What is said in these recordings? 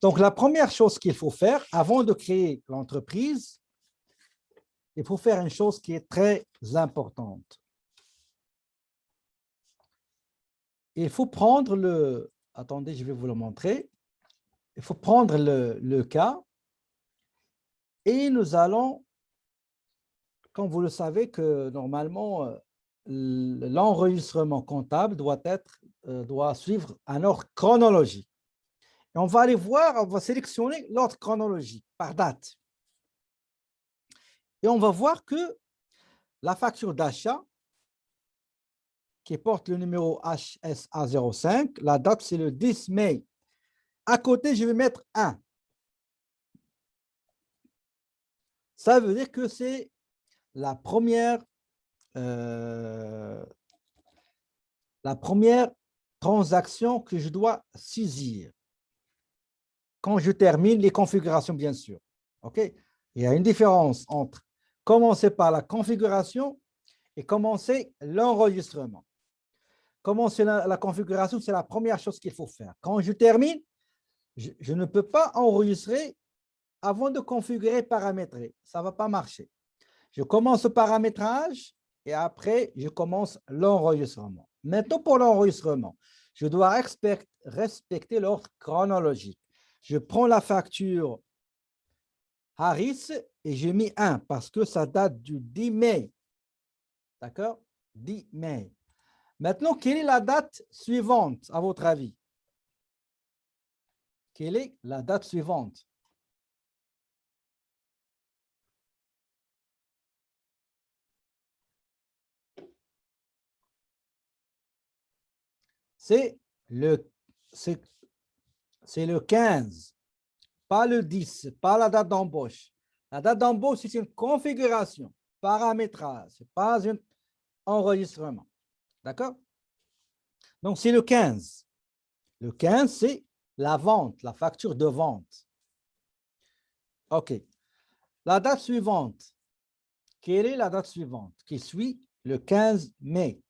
Donc, la première chose qu'il faut faire avant de créer l'entreprise, il faut faire une chose qui est très importante. Il faut prendre le... Attendez, je vais vous le montrer. Il faut prendre le cas et nous allons, comme vous le savez, que normalement, l'enregistrement comptable doit suivre un ordre chronologique. Et on va aller voir, on va sélectionner l'ordre chronologique par date. Et on va voir que la facture d'achat qui porte le numéro HSA05, la date c'est le 10 mai. À côté, je vais mettre 1. Ça veut dire que c'est la première transaction que je dois saisir. Quand je termine les configurations, bien sûr. OK? Il y a une différence entre commencer par la configuration et commencer l'enregistrement. Commencer la configuration, c'est la première chose qu'il faut faire. Quand je termine, je ne peux pas enregistrer avant de configurer, paramétrer. Ça ne va pas marcher. Je commence le paramétrage et après, je commence l'enregistrement. Maintenant, pour l'enregistrement, je dois respecter l'ordre chronologique. Je prends la facture Harris et j'ai mis 1 parce que ça date du 10 mai. D'accord? 10 mai. Maintenant, quelle est la date suivante, à votre avis? Quelle est la date suivante? C'est le 15, pas le 10, pas la date d'embauche. La date d'embauche, c'est une configuration, paramétrage, ce n'est pas un enregistrement. D'accord? Donc, c'est le 15. Le 15, c'est la vente, la facture de vente. OK. La date suivante, quelle est la date suivante qui suit le 15 mai?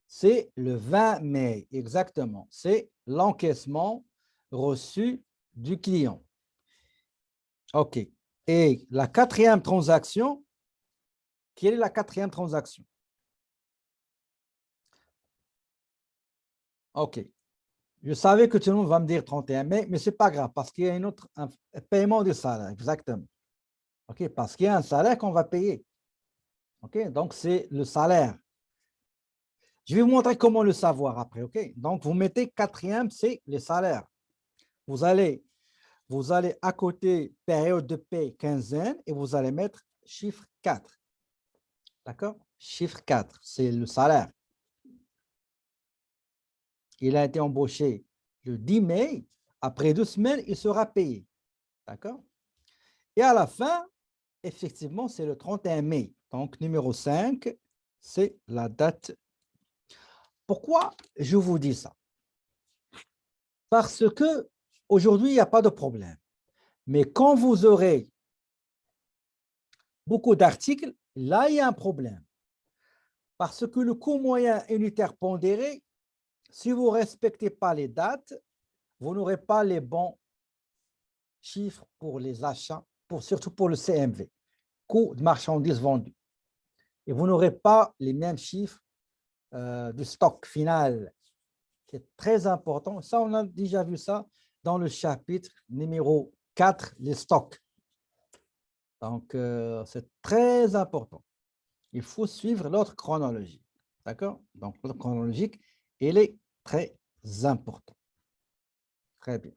C'est le 20 mai, exactement. C'est l'encaissement reçu du client. OK. Et la quatrième transaction, quelle est la quatrième transaction? OK. Je savais que tout le monde va me dire 31 mai, mais ce n'est pas grave parce qu'il y a un paiement de salaire, exactement. OK, parce qu'il y a un salaire qu'on va payer. OK, donc c'est le salaire. Je vais vous montrer comment le savoir après. OK, donc vous mettez quatrième, c'est le salaire. Vous allez à côté période de paie quinzaine et vous allez mettre chiffre 4. D'accord? Chiffre 4, c'est le salaire. Il a été embauché le 10 mai. Après 2 semaines, il sera payé. D'accord? Et à la fin, effectivement, c'est le 31 mai. Donc, numéro 5, c'est la date. Pourquoi je vous dis ça? Parce que aujourd'hui, il n'y a pas de problème. Mais quand vous aurez beaucoup d'articles, là, il y a un problème. Parce que le coût moyen unitaire pondéré, si vous ne respectez pas les dates, vous n'aurez pas les bons chiffres pour les achats, surtout pour le CMV, coût de marchandises vendues. Et vous n'aurez pas les mêmes chiffres du stock final, qui est très important. Ça, on a déjà vu ça dans le chapitre numéro 4, les stocks. Donc, c'est très important. Il faut suivre l'ordre chronologique. D'accord? Donc, l'ordre chronologique, il est très important. Très bien.